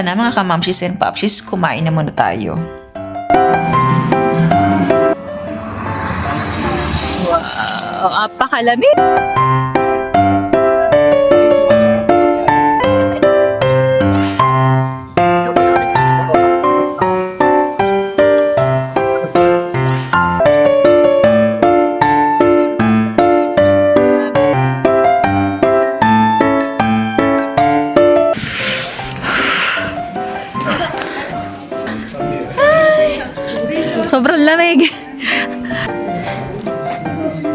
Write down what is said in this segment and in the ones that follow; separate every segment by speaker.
Speaker 1: tara na mga kamamshis and popshis, kumain na muna tayo. Wow, apakalamig! Sobrang lamig.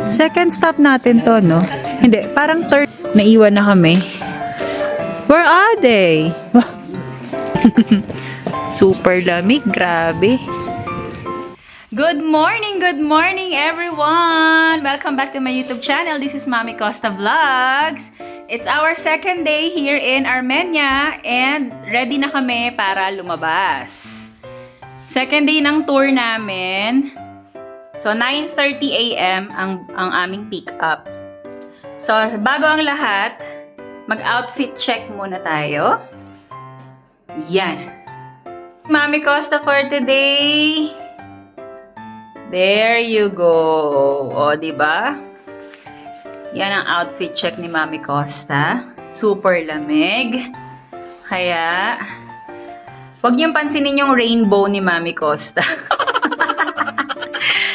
Speaker 1: Second stop natin to, no? Hindi, parang third. Naiwan na kami. Where are they? Super lamig, grabe. Good morning everyone! Welcome back to my YouTube channel. This is Mami Costa Vlogs. It's our second day here in Armenia and ready na kami para lumabas. Second day ng tour namin. So, 9:30 a.m. ang aming pick up. So, bago ang lahat, mag-outfit check muna tayo. Yan. Mami Costa for today. There you go. O, diba? Yan ang outfit check ni Mami Costa. Super lamig. Kaya, huwag niyong pansinin yung rainbow ni Mami Costa.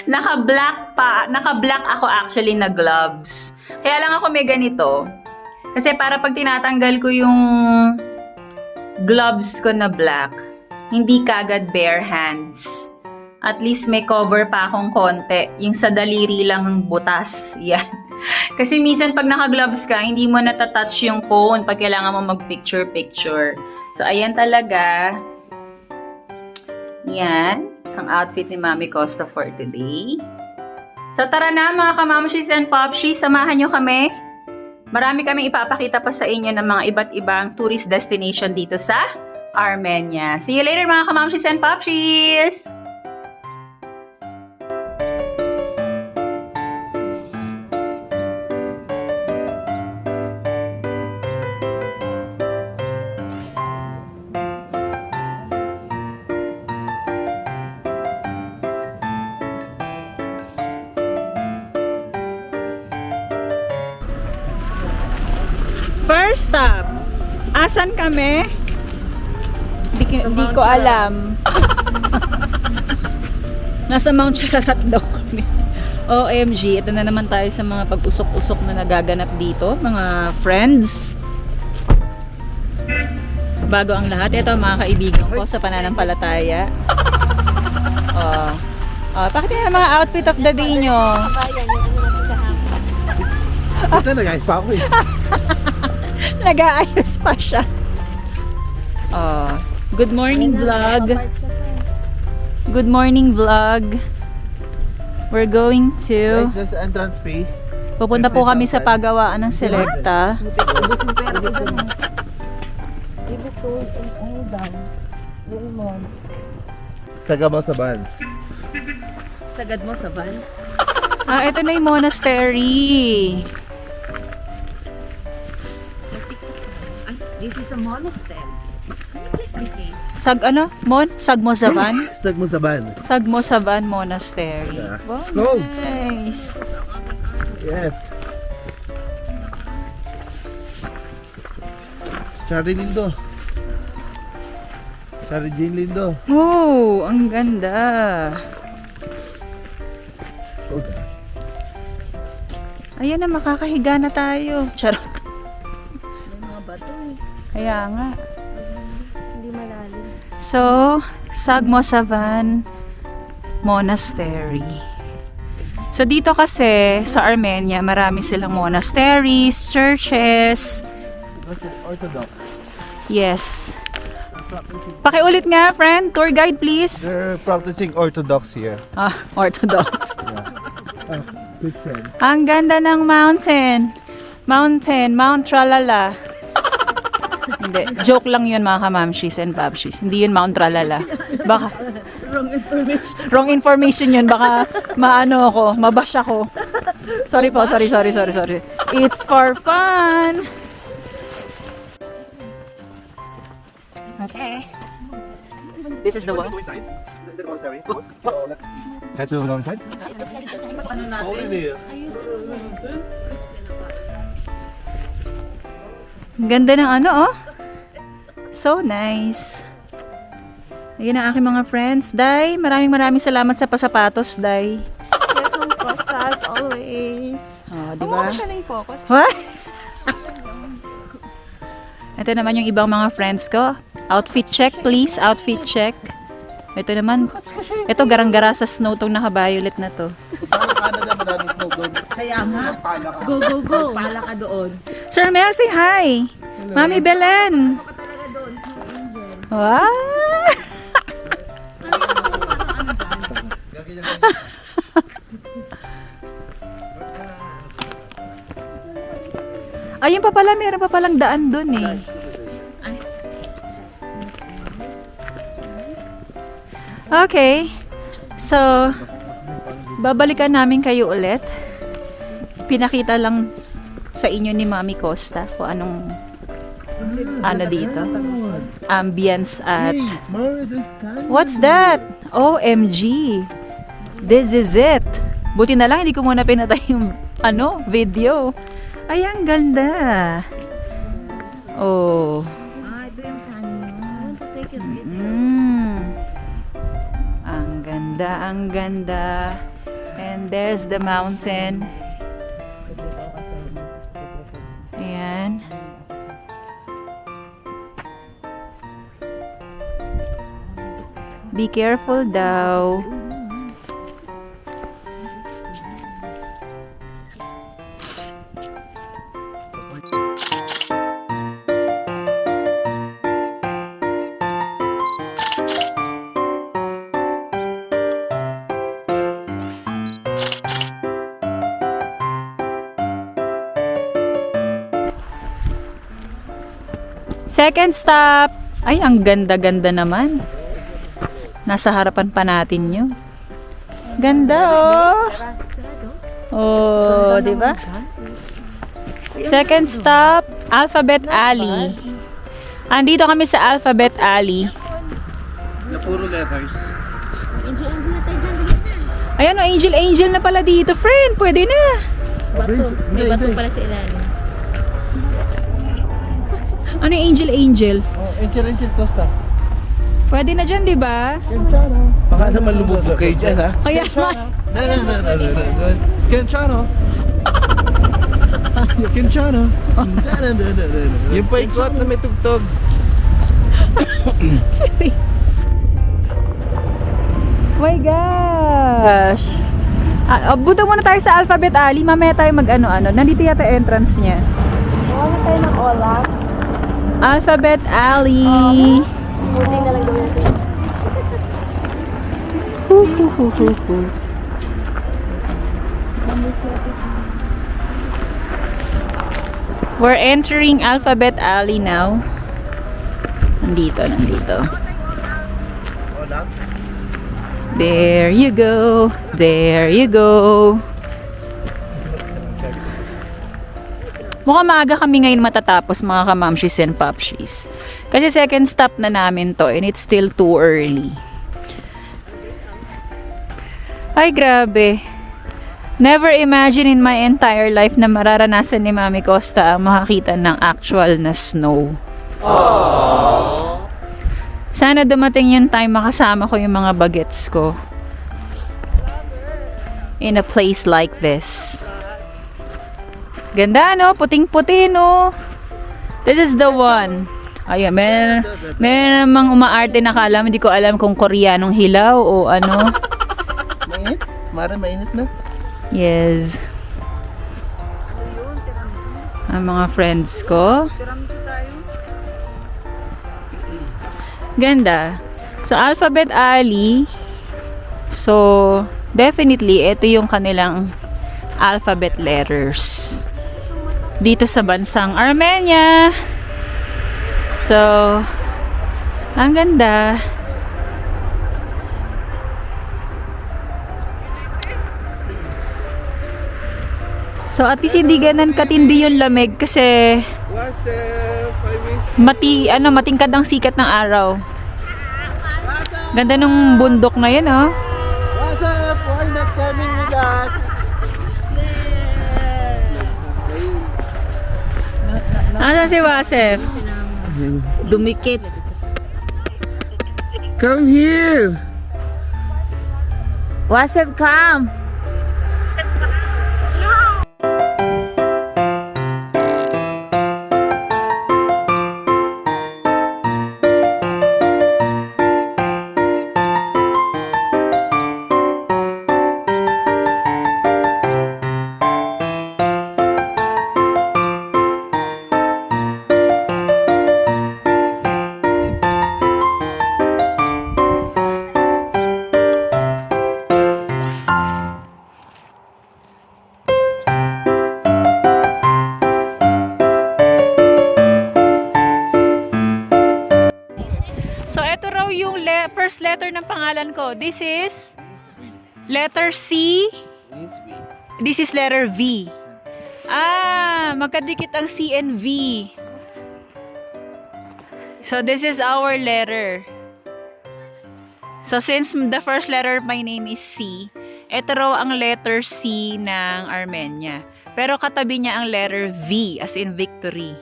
Speaker 1: Naka-black ako actually na gloves. Kaya lang ako may ganito. Kasi para pag tinatanggal ko yung gloves ko na black, hindi kagad bare hands. At least may cover pa akong konti. Yung sa daliri lang ng butas. Yan. Kasi minsan pag naka-gloves ka, hindi mo natatouch yung phone pag kailangan mo mag-picture-picture. So, ayan talaga. Yan, ang outfit ni Mami Costa for today. So tara na mga kamamshis and popshis, samahan nyo kami. Marami kaming ipapakita pa sa inyo ng mga iba't ibang tourist destination dito sa Armenia. See you later mga kamamshis and popshis! First stop. Asan kami? Di ko alam. Nasa Mount Chararat daw kami. OMG, ito na naman tayo sa mga pag-usok-usok na nagaganap dito, mga friends. Bago ang lahat, ito mga kaibigan ko sa pananampalataya. Pakita yung mga outfit of the day nyo.
Speaker 2: Ito na guys, pa ako eh.
Speaker 1: Nag-aayos pa siya. Good morning vlog. Good morning vlog. We're going to...
Speaker 2: There's the entrance fee.
Speaker 1: Pupunta po kami sa pagawaan ng Selecta.
Speaker 2: Sagad mo sa van.
Speaker 1: Sagad mo sa van? Ito na yung monastery.
Speaker 3: This is a monastery.
Speaker 1: Sagmosavan?
Speaker 2: Sagmosavan.
Speaker 1: Sagmosavan Monastery.
Speaker 2: Yeah.
Speaker 1: Wow,
Speaker 2: Let's go.
Speaker 1: nice.
Speaker 2: Yes. Chari Lindo. Chari Jane Lindo.
Speaker 1: Oh, ang ganda.
Speaker 2: Okay.
Speaker 1: Ayan na, makakahiga na tayo. Charot.
Speaker 3: May mga bato eh.
Speaker 1: Kaya nga.
Speaker 3: Hindi malalim.
Speaker 1: So, Sagmosavan Monastery. So, dito kasi sa Armenia, marami silang monasteries, churches.
Speaker 2: Orthodox.
Speaker 1: Yes. Pakiulit nga, friend. Tour guide, please.
Speaker 2: They're practicing Orthodox here.
Speaker 1: Orthodox.
Speaker 2: Christian.
Speaker 1: Ang ganda ng mountain. Mount Tralala. Hindi, joke lang yun mga kamamshis and babshis. Hindi yun Mount Tralala. Baka, wrong information yun. Baka maano ako, mabash ako. Sorry po, sorry. It's for fun. Okay. This is the one.
Speaker 2: Head to the wrong side. Hold it here.
Speaker 1: Ganda ng ano, oh. So nice. Ayun ang aking mga friends. Day, maraming salamat sa pasapatos, Day.
Speaker 3: Yes, Ma'am Costa, as always.
Speaker 1: Oh, di ba?
Speaker 3: Siya na yung focus.
Speaker 1: What? Ito naman yung ibang mga friends ko. Outfit check, please. Outfit check. Ito naman. Ito, garang-gara sa snow tong naka-violet na to.
Speaker 2: Paano Canada, madaming snow doon.
Speaker 3: Kaya nga.
Speaker 2: Pala ka.
Speaker 3: Go, go, go. Pala ka doon.
Speaker 1: Sir Mel, say hi. Mami Belen. Wow. Ayun pa pala, meron pa palang daan dun eh. Okay. So, babalikan namin kayo ulit. Pinakita lang sa inyo ni Mami Costa kung anong ano dito. Ambience at what's that? OMG. This is it. Buti na lang hindi ko muna pinatay yung video. Ay, ang ganda. Oh.
Speaker 3: Ito yung canyon. I want to take it with
Speaker 1: Ang ganda. And there's the mountain. Ayan. Be careful daw. Second stop. Ay, ang ganda-ganda naman. Nasa harapan pa natin yun. Ganda, oh. Oh, di ba? Second stop, Alphabet Alley. Andito kami sa Alphabet Alley.
Speaker 2: Na puro letters.
Speaker 3: Angel na tayo dyan. Dali na.
Speaker 1: Ayan, oh, Angel na pala dito, friend. Pwede na.
Speaker 3: Bato. May bato pala sa ilalim.
Speaker 1: Ano yung Angel?
Speaker 2: Oh, Angel Costa.
Speaker 1: Pwede na dyan, di ba?
Speaker 2: Baka naman lumubog kayo dyan, ha?
Speaker 1: Kaya,
Speaker 2: Kenchano. Kenchano.
Speaker 4: Yung paikot na may tugtog.
Speaker 1: sorry. My gosh. Buto muna tayo sa Alphabet Alley. Mamaya tayo mag-ano-ano. Nandito yata entrance niya.
Speaker 3: Wala tayo ng Olaf.
Speaker 1: Alphabet Alley.
Speaker 3: Buti na lang gawin natin.
Speaker 1: We're entering Alphabet Alley now. Nandito. There you go. Mukhang maaga kami ngayon matatapos, mga kamamshis and papshis. Kasi second stop na namin to and it's still too early. Ay, grabe. Never imagine in my entire life na mararanasan ni Mami Costa ang makakita ng actual na snow. Sana dumating yung time makasama ko yung mga bagets ko in a place like this. Ganda, no? Puting-puti, no? This is the one. Ayan, meron namang umaarte na kala, hindi ko alam kung Koreanong hilaw o ano.
Speaker 2: Mainit? Mara, mainit na?
Speaker 1: Yes. Ang mga friends ko. Ganda. So, Alphabet Alley. So, definitely, ito yung kanilang alphabet letters. Dito sa bansang Armenia. So, ang ganda. So at least hindi ganun katindi yung lamig kasi
Speaker 4: What's up? I miss
Speaker 1: matingkad ang sikat ng araw. Ganda nung bundok na yun, oh.
Speaker 2: What's up? Why not coming with us?
Speaker 1: Ano si Wasef?
Speaker 3: Dumikit.
Speaker 4: Come here!
Speaker 3: Wasep, come!
Speaker 1: So ito raw yung first letter ng pangalan ko. This is letter C. This is letter V. Ah, magkadikit ang C and V. So this is our letter. So since the first letter of my name is C, ito raw ang letter C ng Armenia. Pero katabi niya ang letter V as in victory.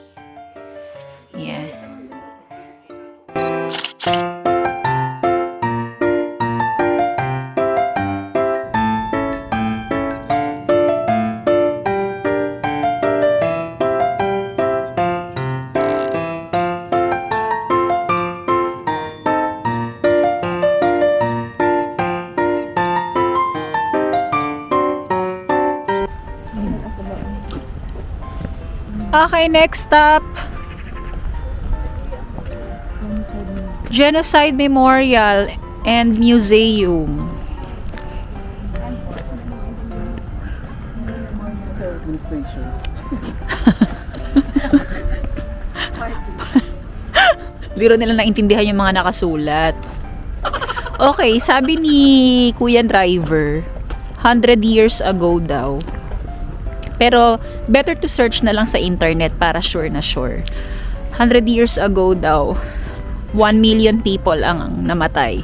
Speaker 1: Yeah. Okay, next stop. Genocide Memorial and Museum.
Speaker 4: Station.
Speaker 1: Liro nila naintindihan yung mga nakasulat. Okay, sabi ni Kuya Driver, 100 years ago daw. Pero better to search na lang sa internet para sure na sure. 100 years ago daw, 1 million people ang namatay.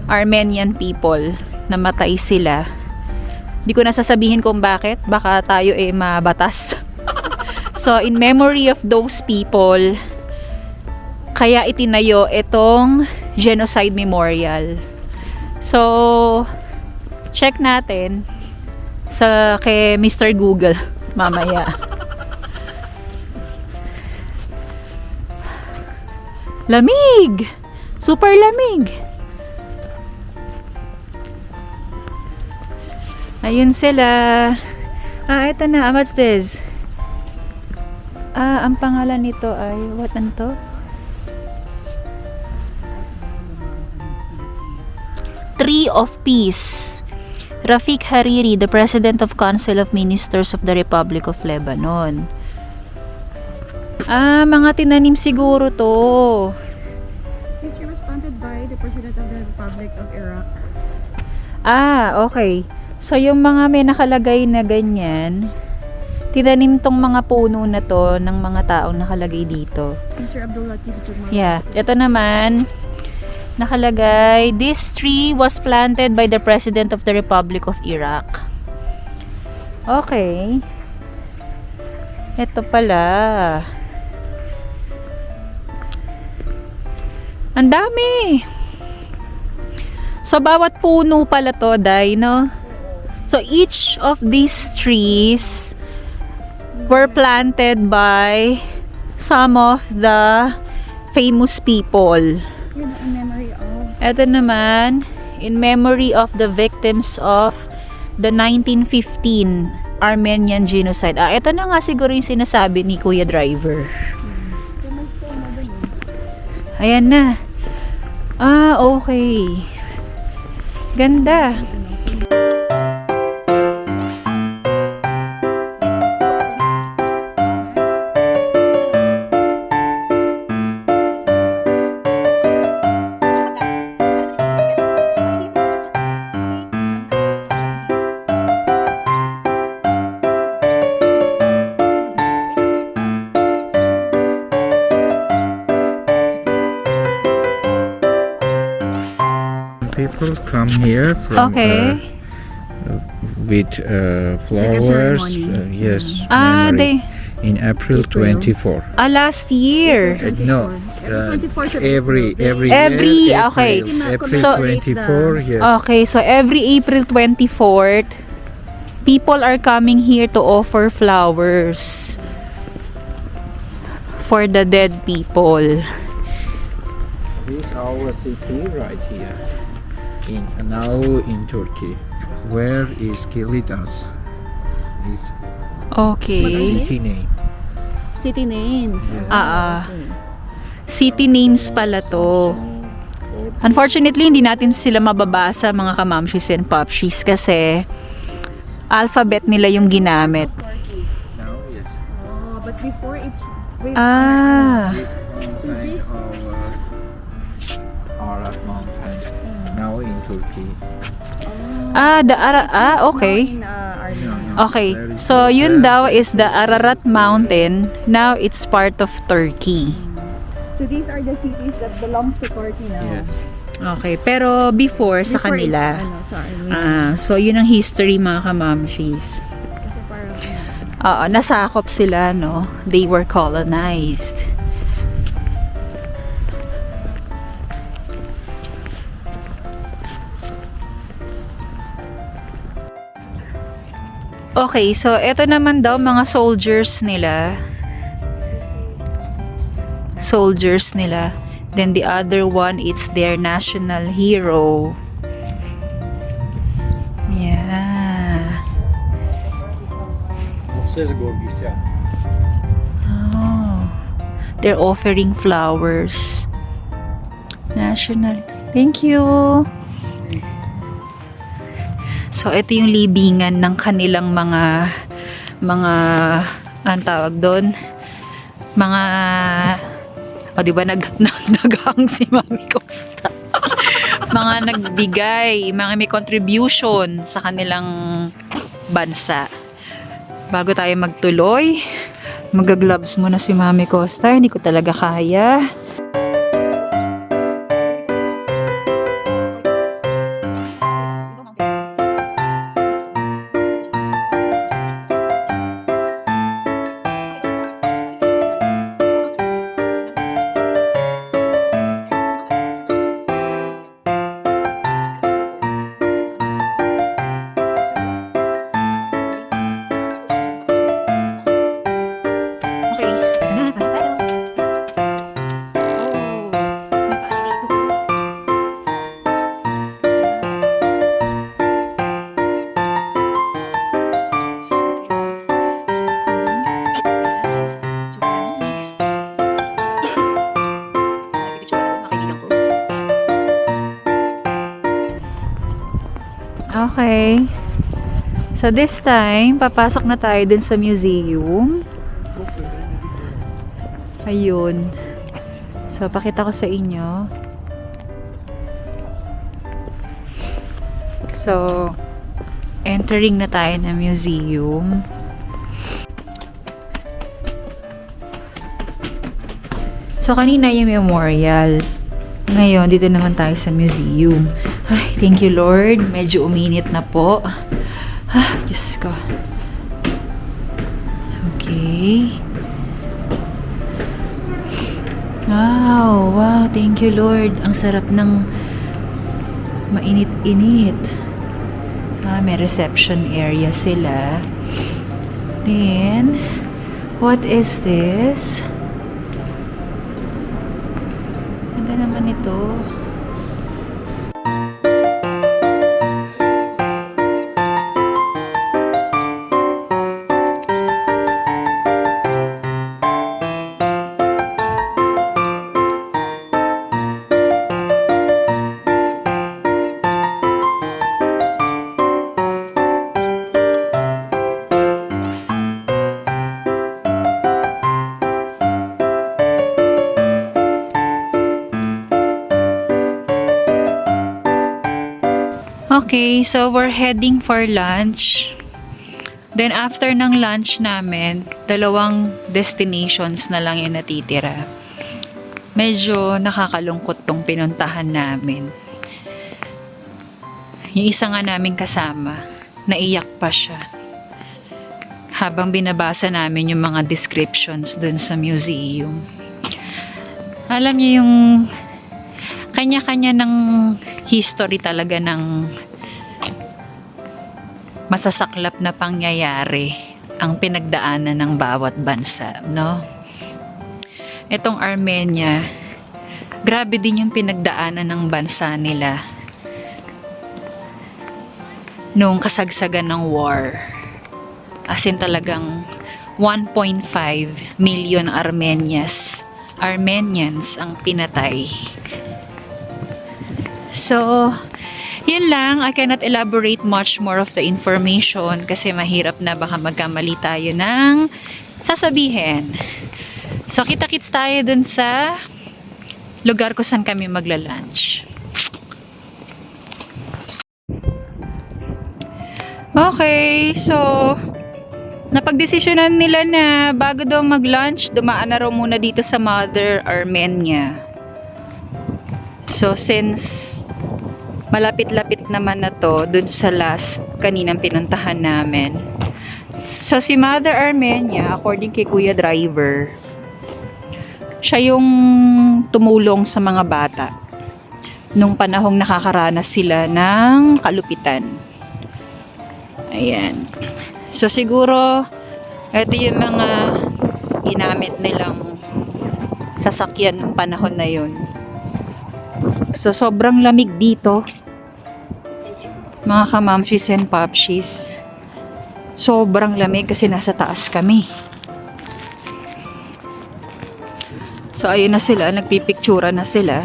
Speaker 1: Armenian people, namatay sila. Di ko na sasabihin kung bakit, baka tayo mabatas. So in memory of those people, kaya itinayo itong Genocide Memorial. So check natin sa kay Mr. Google mamaya. Lamig! Super lamig! Ayun sila. Eto na. What's this? Ang pangalan nito ay, what to? Tree of Peace. Rafik Hariri, the President of Council of Ministers of the Republic of Lebanon. Mga tinanim siguro to.
Speaker 5: History was planted by the President of the Republic of Iraq.
Speaker 1: Okay. So, yung mga may nakalagay na ganyan, tinanim tong mga puno na to ng mga taong nakalagay dito.
Speaker 5: Mr. Abdul Latif Jumal.
Speaker 1: Yeah. Ito naman, nakalagay, this tree was planted by the President of the Republic of Iraq. Okay. Ito pala. Ang dami. So, bawat puno pala to, Day, no? So, each of these trees were planted by some of the famous people.
Speaker 5: Yun, in memory of
Speaker 1: Ito naman, in memory of the victims of the 1915 Armenian genocide. Ito na nga siguro yung sinasabi ni Kuya Driver. Ayan na. Okay. Ganda.
Speaker 4: come here from
Speaker 1: Okay.
Speaker 4: with flowers.
Speaker 5: ceremony.
Speaker 4: Yes.
Speaker 1: Ah,
Speaker 4: memory.
Speaker 1: they...
Speaker 4: In April 24.
Speaker 1: last year.
Speaker 4: No.
Speaker 5: Every 24th of
Speaker 4: every
Speaker 5: April.
Speaker 1: Every-
Speaker 4: year,
Speaker 1: okay.
Speaker 4: April
Speaker 1: So-
Speaker 4: 24. Yes.
Speaker 1: Okay, so every April 24th, people are coming here to offer flowers for the dead people.
Speaker 4: This is our city right here. Now in Turkey. Where is Kilidas? It's
Speaker 1: Okay.
Speaker 4: city name.
Speaker 3: City names.
Speaker 1: City names pala to. Unfortunately, hindi natin sila mababasa mga kamamshis and popshis kasi alphabet nila yung ginamit.
Speaker 4: Now, yes.
Speaker 5: Oh, but before it's way
Speaker 4: This mountain of Arab mountain. Now in Turkey.
Speaker 1: Okay.
Speaker 5: in Armenia.
Speaker 1: Okay. So, yun daw is the Ararat Mountain. Now, it's part of Turkey.
Speaker 5: So these are the cities that belong to Turkey now.
Speaker 4: Yes.
Speaker 1: Okay. Pero before, sa
Speaker 5: Before it's,
Speaker 1: kanila.
Speaker 5: sa Armenia.
Speaker 1: So, yun ang history mga kamamshis.
Speaker 5: Kasi parang,
Speaker 1: Nasakop sila, no? They were colonized. Okay, so eto naman daw mga soldiers nila. Soldiers nila. Then the other one, it's their national hero. Yeah. Oh. They're offering flowers. National. Thank you. So, ito yung libingan ng kanilang mga ang tawag doon? Mga, di ba naghang si Mami Costa? Mga nagbigay, mga may contribution sa kanilang bansa. Bago tayo magtuloy, mag-gloves muna si Mami Costa. Hindi ko talaga kaya. Okay, ito na, pasok tayo. Oh, may paali dito. Okay. So this time, papasok na tayo dun sa museum. Ayun. So, pakita ko sa inyo. So, entering na tayo ng museum. So, kanina yung memorial. Ngayon, dito naman tayo sa museum. Ay, thank you Lord. Medyo uminit na po. Diyos ko. Okay. Wow, thank you Lord. Ang sarap ng mainit-init. May reception area sila. Then, what is this? Ganda naman ito. Okay, so we're heading for lunch. Then after ng lunch namin, 2 destinations na lang yung natitira. Medyo nakakalungkot tong pinuntahan namin. Yung isa nga namin kasama, naiyak pa siya. Habang binabasa namin yung mga descriptions dun sa museum. Alam niyo yung kanya-kanya ng history talaga ng masasaklap na pangyayari ang pinagdaanan ng bawat bansa, no? Itong Armenia, grabe din yung pinagdaanan ng bansa nila noong kasagsagan ng war. As in talagang 1.5 million Armenians ang pinatay. So, yun lang. I cannot elaborate much more of the information kasi mahirap na baka magkamali tayo ng sasabihin. So, kita-kits tayo dun sa lugar kung saan kami magla-lunch. Okay, so napagdesisyonan nila na bago daw mag-lunch, dumaan na raw muna dito sa Mother Armenia. So, since malapit-lapit naman na to dun sa last kaninang pinuntahan namin. So, si Mother Armenia, according kay Kuya Driver, siya yung tumulong sa mga bata nung panahong nakakaranas sila ng kalupitan. Ayan. So, siguro, ito yung mga ginamit nilang sasakyan ng panahon na yun. So, sobrang lamig dito. Mga kamamshis and popshis. Sobrang lamig kasi nasa taas kami. So, ayun na sila. Nagpipictura na sila.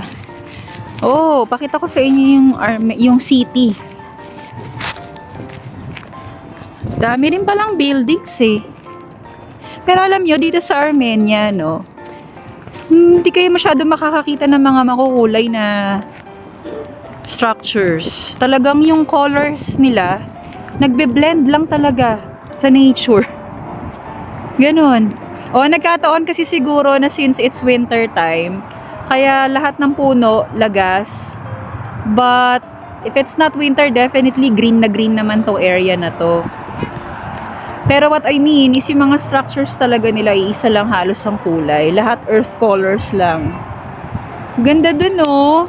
Speaker 1: Oh, pakita ko sa inyo yung city. Dami rin palang buildings eh. Pero alam nyo, dito sa Armenia, no, hindi kayo masyado makakakita ng mga makukulay na structures. Talagang yung colors nila, nagbe-blend lang talaga sa nature. Ganon. O, nagkataon kasi siguro na since it's winter time, kaya lahat ng puno, lagas. But, if it's not winter, definitely green na green naman to area na to. Pero what I mean is yung mga structures talaga nila, iisa lang halos ang kulay. Lahat earth colors lang. Ganda dun, oh.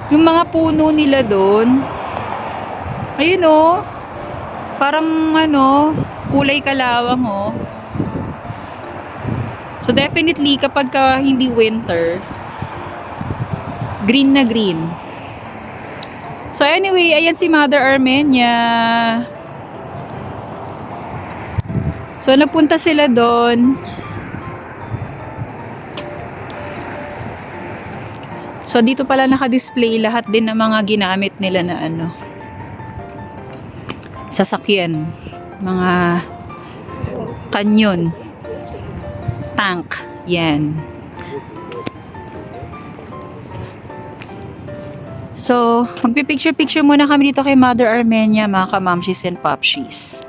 Speaker 1: Yung mga puno nila dun. Ayun, oh. Parang, kulay kalawang, oh. So, definitely, kapag hindi winter, green na green. So, anyway, ayan si Mother Armenia. So, napunta sila doon. So, dito pala naka-display lahat din ng mga ginamit nila na sasakyan. Mga kanyon. Tank. Yan. So, magpipicture-picture muna kami dito kay Mother Armenia, mga kamamshis and popshis.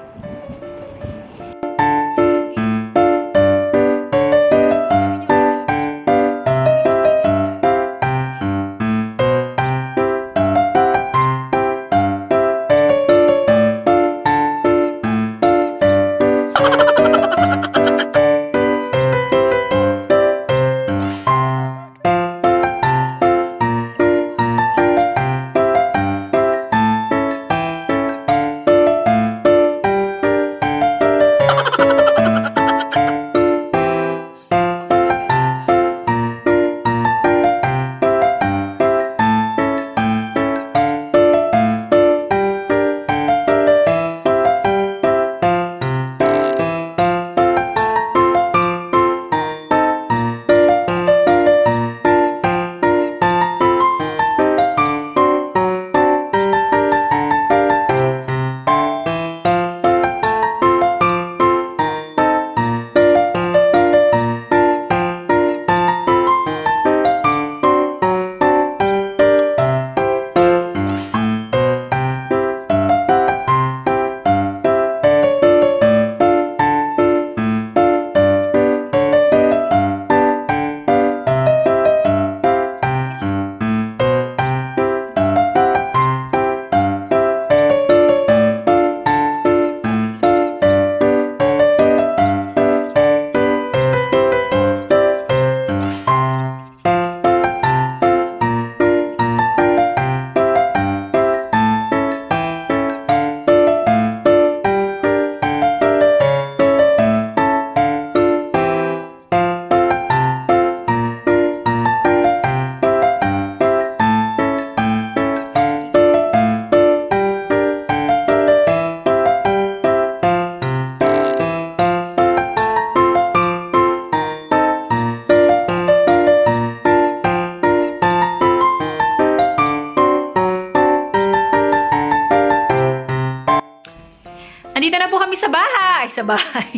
Speaker 1: Andito na po kami sa bahay. Sa bahay.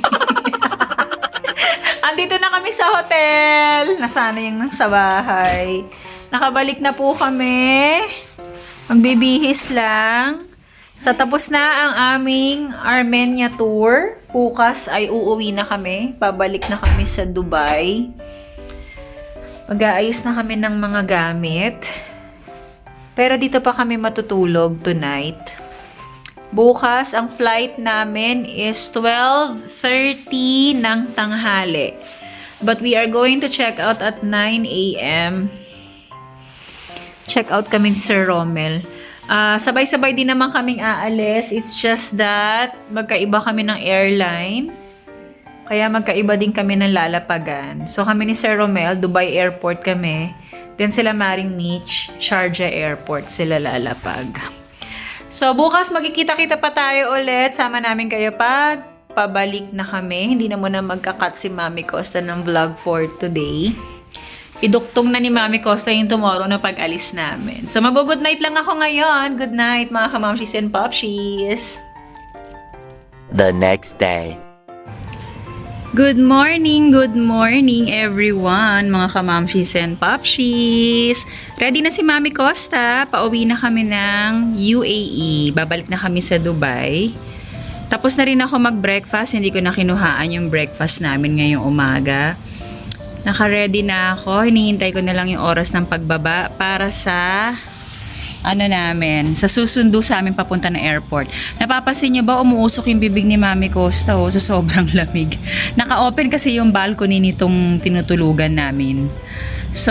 Speaker 1: Andito na kami sa hotel. Nasana yung nasa bahay. Nakabalik na po kami. Magbibihis lang. Sa tapos na ang aming Armenia tour. Bukas ay uuwi na kami. Pabalik na kami sa Dubai. Mag-aayos na kami ng mga gamit. Pero dito pa kami matutulog tonight. Bukas, ang flight namin is 12:30 ng tanghali. But we are going to check out at 9 a.m. Check out kami ni Sir Romel. Sabay-sabay din naman kaming aalis. It's just that magkaiba kami ng airline. Kaya magkaiba din kami ng lalapagan. So kami ni Sir Romel, Dubai Airport kami. Then sila Maring Mitch, Sharjah Airport sila lalapag. So bukas magkikita-kita pa tayo ulit. Sama namin kayo pag pabalik na kami. Hindi na muna magka-cut si Mami Costa ng vlog for today. Iduktong na ni Mami Costa yung tomorrow na pag-alis namin. So mag-good night lang ako ngayon. Good night mga kamamshis and popshies.
Speaker 6: The next day.
Speaker 1: Good morning everyone, mga kamamshis and popshies. Ready na si Mami Costa, pauwi na kami ng UAE. Babalik na kami sa Dubai. Tapos na rin ako mag-breakfast, hindi ko na kinuhaan yung breakfast namin ngayong umaga. Naka-ready na ako, hinihintay ko na lang yung oras ng pagbaba para sa sa susundo sa amin papunta na airport. Napapansin niyo ba umuusok yung bibig ni Mami Costa sa sobrang lamig. Naka-open kasi yung balcony nitong tinutulugan namin. So,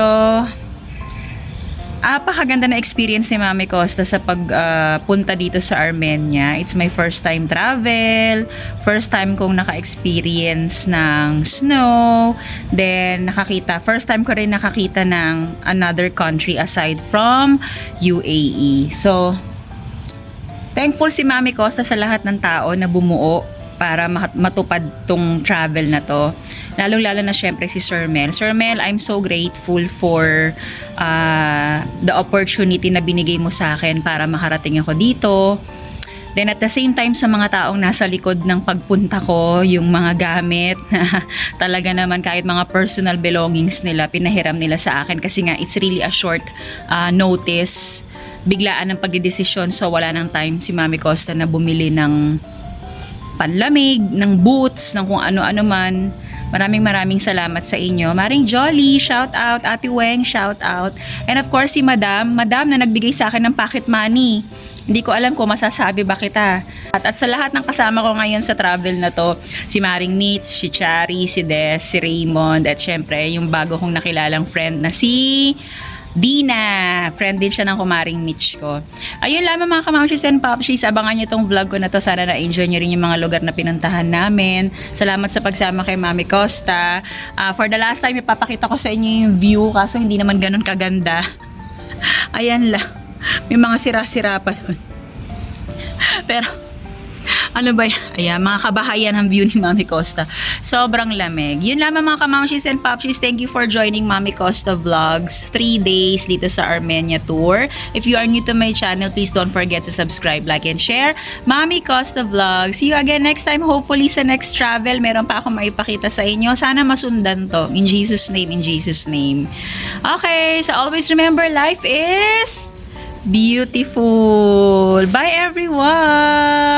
Speaker 1: apakaganda na experience ni Mami Costa sa pagpunta dito sa Armenia. It's my first time travel. First time kong naka-experience ng snow. Then, first time ko rin nakakita ng another country aside from UAE. So, thankful si Mami Costa sa lahat ng tao na bumuo para matupad tong travel na to. Lalong-lalo na syempre si Sir Mel. Sir Mel, I'm so grateful for the opportunity na binigay mo sa akin para makarating ako dito. Then at the same time sa mga taong nasa likod ng pagpunta ko, yung mga gamit na talaga naman kahit mga personal belongings nila, pinahiram nila sa akin kasi nga it's really a short notice. Biglaan ng pagdidesisyon, so wala nang time si Mami Costa na bumili ng panlamig, ng boots, ng kung ano-ano man. Maraming salamat sa inyo. Maring Jolly, shout out. Ate Weng, shout out. And of course si Madam na nagbigay sa akin ng pocket money. Hindi ko alam kung masasabi ba kita. At sa lahat ng kasama ko ngayon sa travel na to, si Maring Mitch, si Chari, si Des, si Raymond, at syempre yung bago kong nakilalang friend na si Dina. Friend din siya ng kumaring Mitch ko. Ayun lamang mga kamamshis and popshies. Abangan nyo tong vlog ko na to. Sana na-enjoy nyo rin yung mga lugar na pinuntahan namin. Salamat sa pagsama kay Mami Costa. For the last time, ipapakita ko sa inyo yung view. Kaso hindi naman ganun kaganda. Ayan lang. May mga sira-sira pa doon. Pero ano ba yan? Ayan, mga kabahayan ng view ni Mami Costa. Sobrang lamig. Yun lamang mga kamamshis and popshies. Thank you for joining Mami Costa Vlogs. 3 days dito sa Armenia Tour. If you are new to my channel, please don't forget to subscribe, like, and share. Mami Costa Vlogs. See you again next time. Hopefully sa next travel, meron pa akong maipakita sa inyo. Sana masundan to. In Jesus' name, in Jesus' name. Okay, so always remember, life is beautiful. Bye everyone!